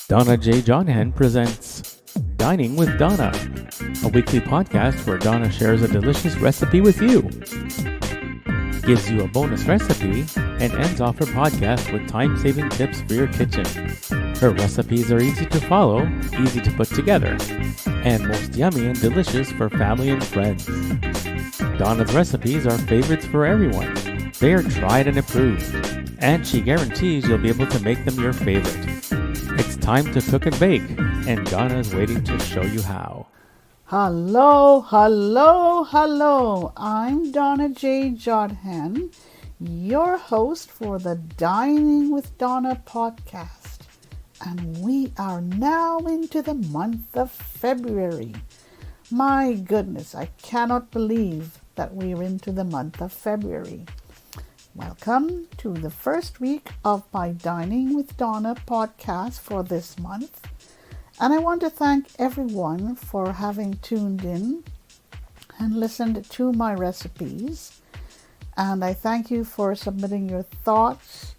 Donnajodhan presents Dining with Donna, a weekly podcast where Donna shares a delicious recipe with you, gives you a bonus recipe, and ends off her podcast with time-saving tips for your kitchen. Her recipes are easy to follow, easy to put together, and most yummy and delicious for family and friends. Donna's recipes are favorites for everyone. They are tried and approved, and she guarantees you'll be able to make them your favorite. It's time to cook and bake, and Donna is waiting to show you how. Hello. I'm Donnajodhan, your host for the Dining with Donna podcast. And we are now into the month of February. My goodness, I cannot believe that we're into the month of February. Welcome to the first week of my Dining with Donna podcast for this month. And I want to thank everyone for having tuned in and listened to my recipes. And I thank you for submitting your thoughts,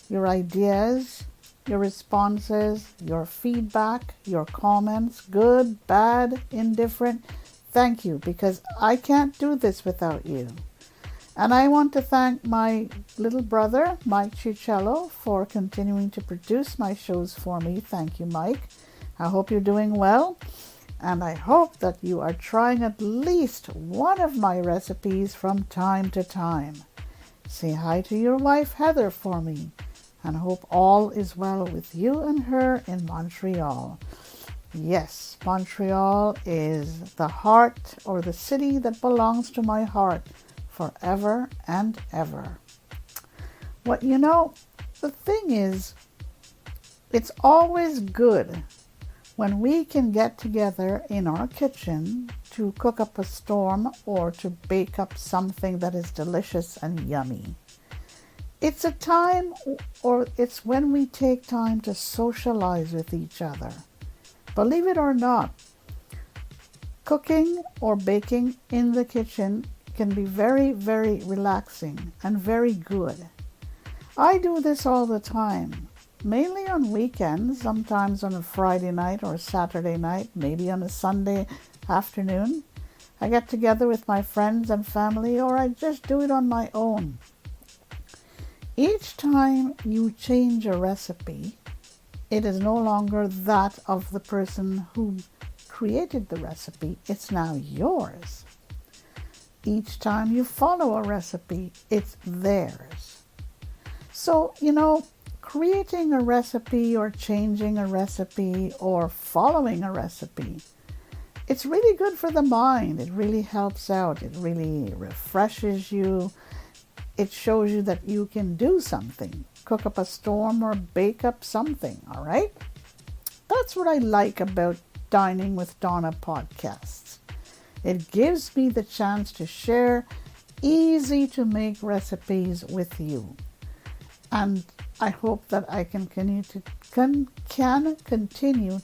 your ideas, your responses, your feedback, your comments, good, bad, indifferent. Thank you, because I can't do this without you. And I want to thank my little brother, Mike Chicello, for continuing to produce my shows for me. Thank you, Mike. I hope you're doing well. And I hope that you are trying at least one of my recipes from time to time. Say hi to your wife, Heather, for me. And I hope all is well with you and her in Montreal. Yes, Montreal is the heart or the city that belongs to my heart forever and ever. Well, the thing is, it's always good when we can get together in our kitchen to cook up a storm or to bake up something that is delicious and yummy. It's a time, or it's when we take time to socialize with each other. Believe it or not, cooking or baking in the kitchen can be very, very relaxing and very good. I do this all the time, mainly on weekends, sometimes on a Friday night or Saturday night, maybe on a Sunday afternoon. I get together with my friends and family, or I just do it on my own. Each time you change a recipe, it is no longer that of the person who created the recipe. It's now yours. Each time you follow a recipe, it's theirs. So, creating a recipe or changing a recipe or following a recipe, it's really good for the mind. It really helps out. It really refreshes you. It shows you that you can do something. Cook up a storm or bake up something, all right? That's what I like about Dining with Donna podcasts. It gives me the chance to share easy to make recipes with you. And I hope that I can continue to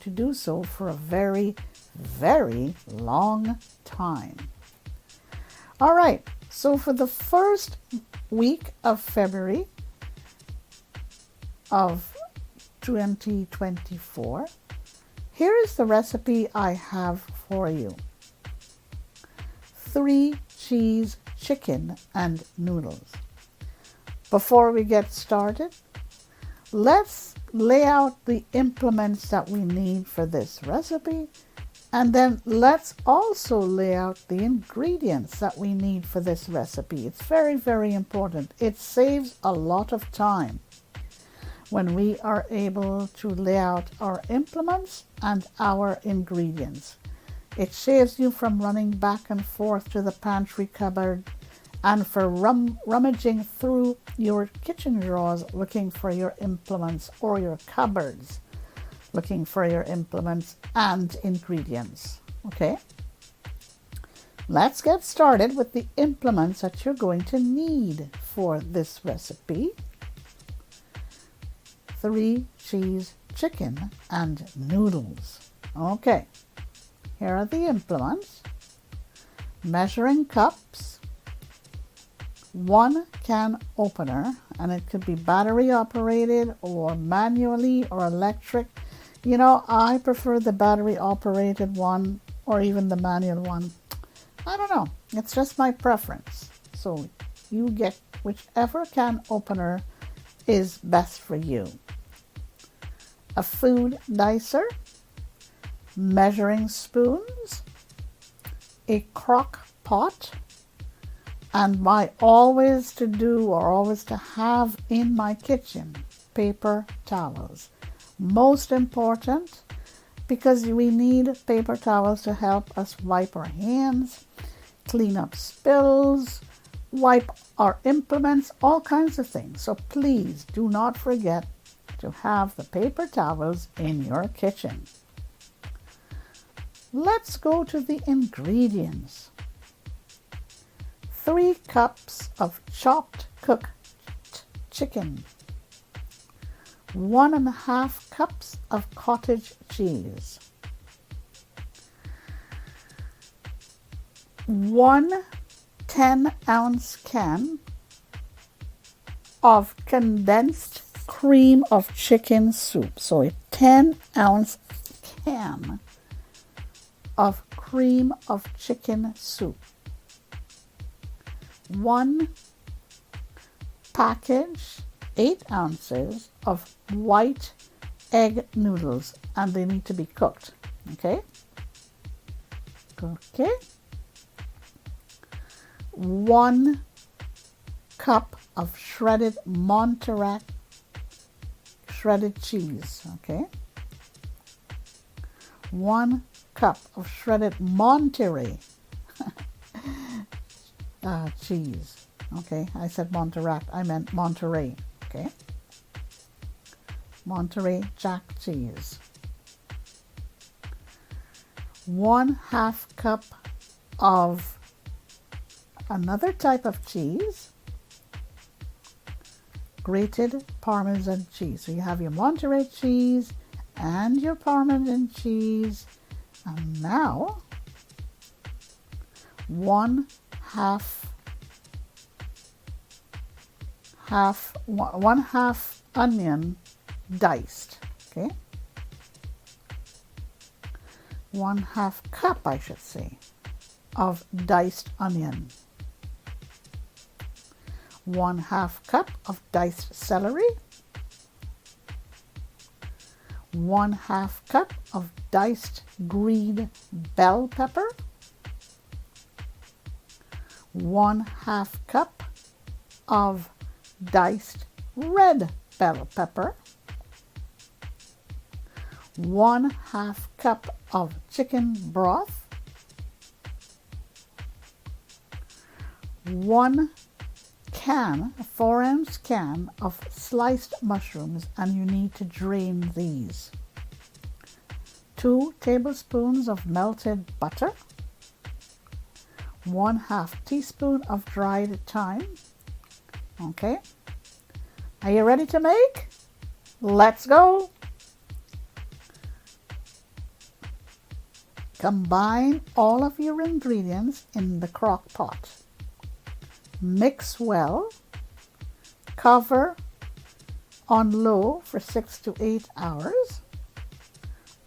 do so for a very, very long time. All right, so for the first week of February of 2024, here is the recipe I have for you. 3-cheese chicken and noodles. Before we get started, let's lay out the implements that we need for this recipe, and then let's also lay out the ingredients that we need for this recipe. It's very, very important. It saves a lot of time when we are able to lay out our implements and our ingredients. It saves you from running back and forth to the pantry cupboard and for rummaging through your kitchen drawers looking for your implements, or your cupboards looking for your implements and ingredients. Okay? Let's get started with the implements that you're going to need for this recipe. 3-cheese chicken and noodles. Okay. Here are the implements. Measuring cups, 1 can opener, and it could be battery operated or manually or electric. I prefer the battery operated one or even the manual one. I don't know. It's just my preference. So you get whichever can opener is best for you. A food dicer, measuring spoons, a crock pot, and my always to do or always to have in my kitchen, paper towels. Most important, because we need paper towels to help us wipe our hands, clean up spills, wipe our implements, all kinds of things. So please do not forget to have the paper towels in your kitchen. Let's go to the ingredients. 3 cups of chopped cooked chicken. 1.5 cups of cottage cheese. 1 10-ounce can of condensed cream of chicken soup. So a 10-ounce can of cream of chicken soup. 1 package, 8 ounces of white egg noodles, and they need to be cooked. Okay. 1 cup of shredded Montserrat shredded cheese. Okay. 1 cup of shredded Monterey cheese. Okay, I said Montserrat, I meant Monterey. Okay. Monterey Jack cheese. 1/2 cup of another type of cheese, grated Parmesan cheese. So you have your Monterey cheese and your Parmesan cheese, and now 1/2 onion diced. Okay, 1/2 cup, I should say, of diced onion. 1/2 cup of diced celery. 1/2 cup of diced green bell pepper. 1/2 cup of diced red bell pepper. 1/2 cup of chicken broth. 1 can, a 4-ounce can of sliced mushrooms, and you need to drain these. 2 tablespoons of melted butter. 1/2 teaspoon of dried thyme. Okay. Are you ready to make? Let's go. Combine all of your ingredients in the crock pot. Mix well. Cover on low for 6 to 8 hours,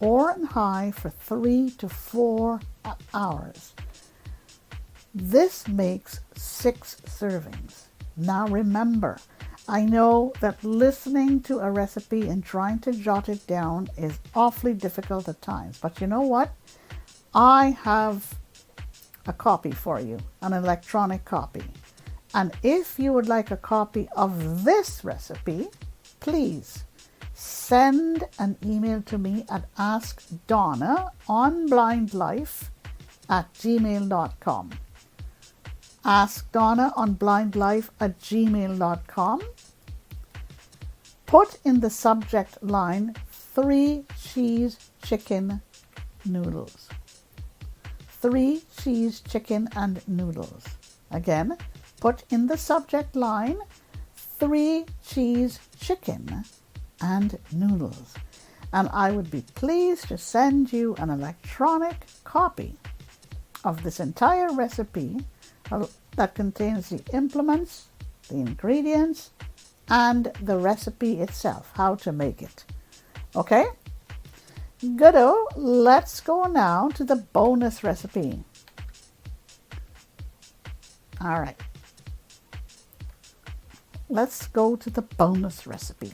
or on high for 3 to 4 hours. This makes 6 servings. Now remember, I know that listening to a recipe and trying to jot it down is awfully difficult at times, but you know what? I have a copy for you, an electronic copy. And if you would like a copy of this recipe, please send an email to me at askdonnaonblindlife@gmail.com. askdonnaonblindlife@gmail.com. Put in the subject line 3 cheese chicken noodles. 3 cheese chicken and noodles. Again, put in the subject line 3 cheese chicken and noodles. And I would be pleased to send you an electronic copy of this entire recipe that contains the implements, the ingredients, and the recipe itself, how to make it. Okay? Goodo, let's go now to the bonus recipe. All right. Let's go to the bonus recipe.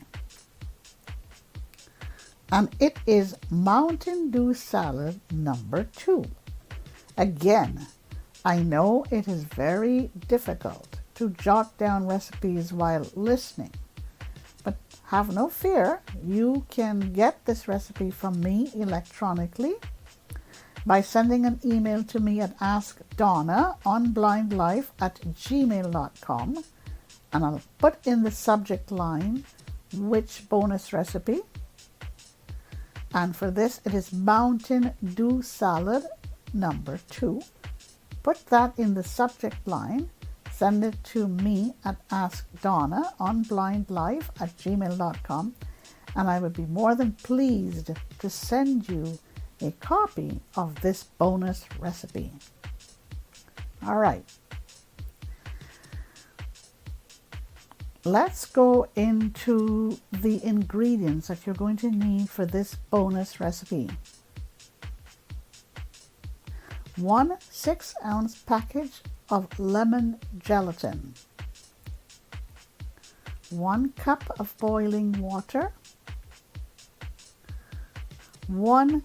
And it is Mountain Dew salad number 2. Again, I know it is very difficult to jot down recipes while listening, but have no fear. You can get this recipe from me electronically by sending an email to me at askdonnaonblindlife@gmail.com, and I'll put in the subject line which bonus recipe. And for this, it is Mountain Dew salad number 2. Put that in the subject line. Send it to me at askdonnaonblindlife@gmail.com, and I would be more than pleased to send you a copy of this bonus recipe. All right. Let's go into the ingredients that you're going to need for this bonus recipe. 1 6-ounce package of lemon gelatin, 1 cup of boiling water, 1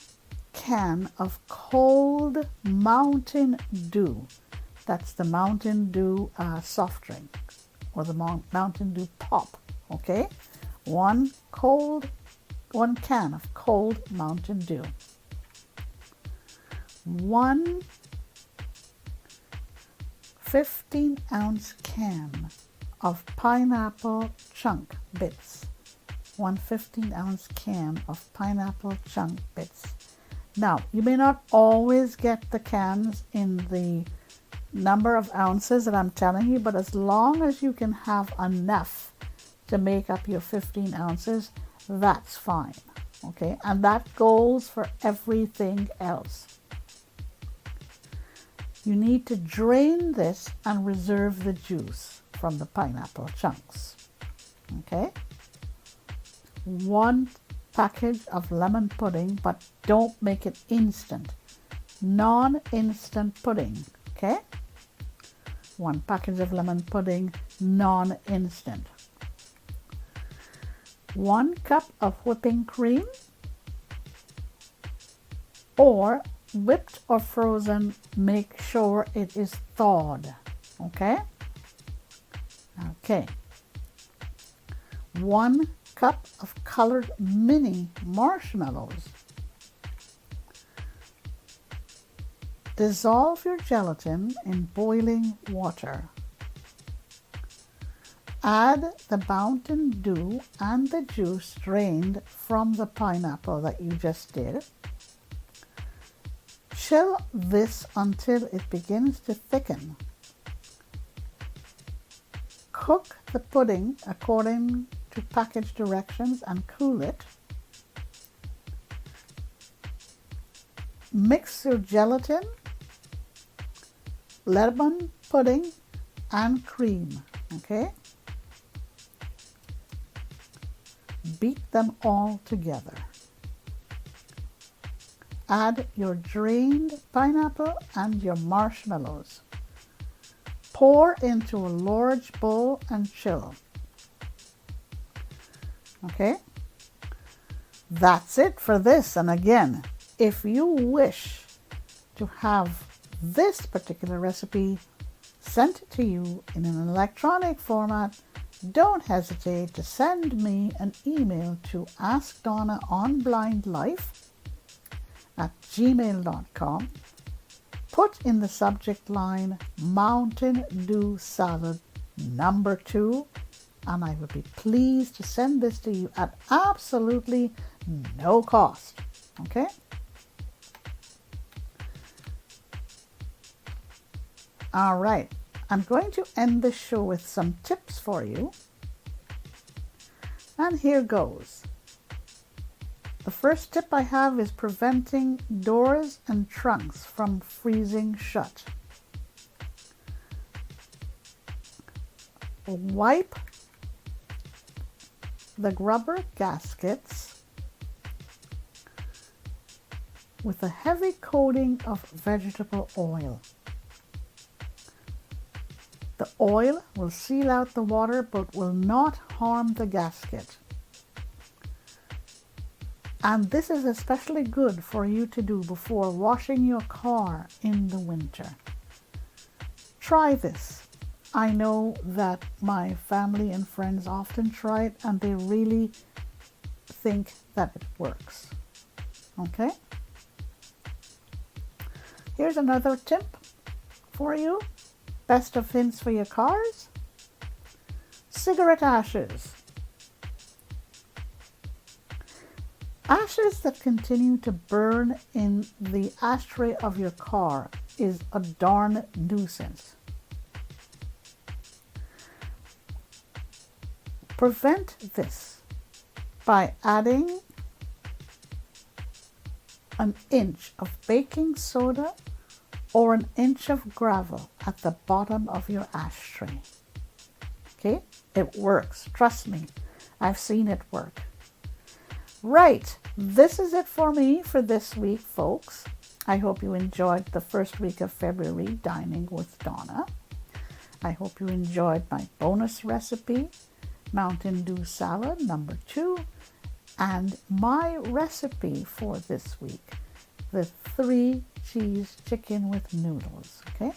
can of cold Mountain Dew. That's the Mountain Dew soft drink, or the Mountain Dew pop. Okay, 1 can of cold Mountain Dew, 1 15-ounce can of pineapple chunk bits. 1 15-ounce can of pineapple chunk bits. Now, you may not always get the cans in the number of ounces that I'm telling you, but as long as you can have enough to make up your 15 ounces, that's fine. Okay, and that goes for everything else. You need to drain this and reserve the juice from the pineapple chunks. Okay, 1 package of lemon pudding, but don't make it instant. Non-instant pudding. Okay, 1 package of lemon pudding, non-instant. 1 cup of whipping cream, or whipped or frozen, make sure it is thawed. Okay? 1 cup of colored mini marshmallows. Dissolve your gelatin in boiling water. Add the Mountain Dew and the juice drained from the pineapple that you just did. Chill this until it begins to thicken. Cook the pudding according to package directions and cool it. Mix your gelatin, lemon pudding, and cream. Okay? Beat them all together. Add your drained pineapple and your marshmallows. Pour into a large bowl and chill. Okay? That's it for this. And again, if you wish to have this particular recipe sent to you in an electronic format, don't hesitate to send me an email to askdonnaonblindlife@gmail.com. Put in the subject line Mountain Dew salad number 2, and I would be pleased to send this to you at absolutely no cost. Okay? All right. I'm going to end the show with some tips for you. And here goes. The first tip I have is preventing doors and trunks from freezing shut. Wipe the rubber gaskets with a heavy coating of vegetable oil. The oil will seal out the water but will not harm the gasket. And this is especially good for you to do before washing your car in the winter. Try this. I know that my family and friends often try it and they really think that it works. Okay? Here's another tip for you. Best of hints for your cars. Cigarette ashes. Ashes that continue to burn in the ashtray of your car is a darn nuisance. Prevent this by adding an inch of baking soda or an inch of gravel at the bottom of your ashtray. Okay? It works. Trust me. I've seen it work. Right. This is it for me for this week, folks. I hope you enjoyed the first week of February dining with Donna. I hope you enjoyed my bonus recipe, Mountain Dew salad number 2, and my recipe for this week, the 3 cheese chicken with noodles. Okay?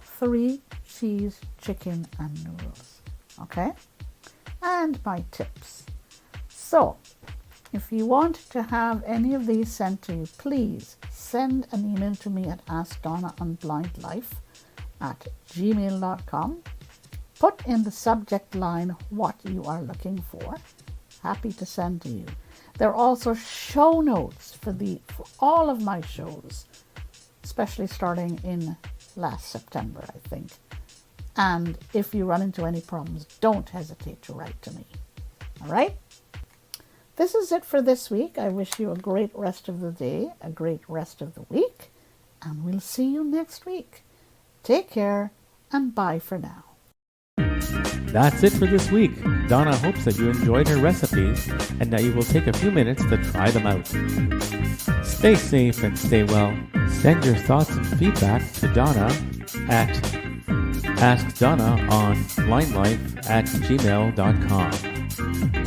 3 cheese chicken and noodles. Okay? And my tips. So, if you want to have any of these sent to you, please send an email to me at askdonnaonblindlife@gmail.com. Put in the subject line what you are looking for. Happy to send to you. There are also show notes for all of my shows, especially starting in last September, I think. And if you run into any problems, don't hesitate to write to me. All right? This is it for this week. I wish you a great rest of the day, a great rest of the week, and we'll see you next week. Take care, and bye for now. That's it for this week. Donna hopes that you enjoyed her recipes and that you will take a few minutes to try them out. Stay safe and stay well. Send your thoughts and feedback to Donna at askdonnaonblindlife@gmail.com.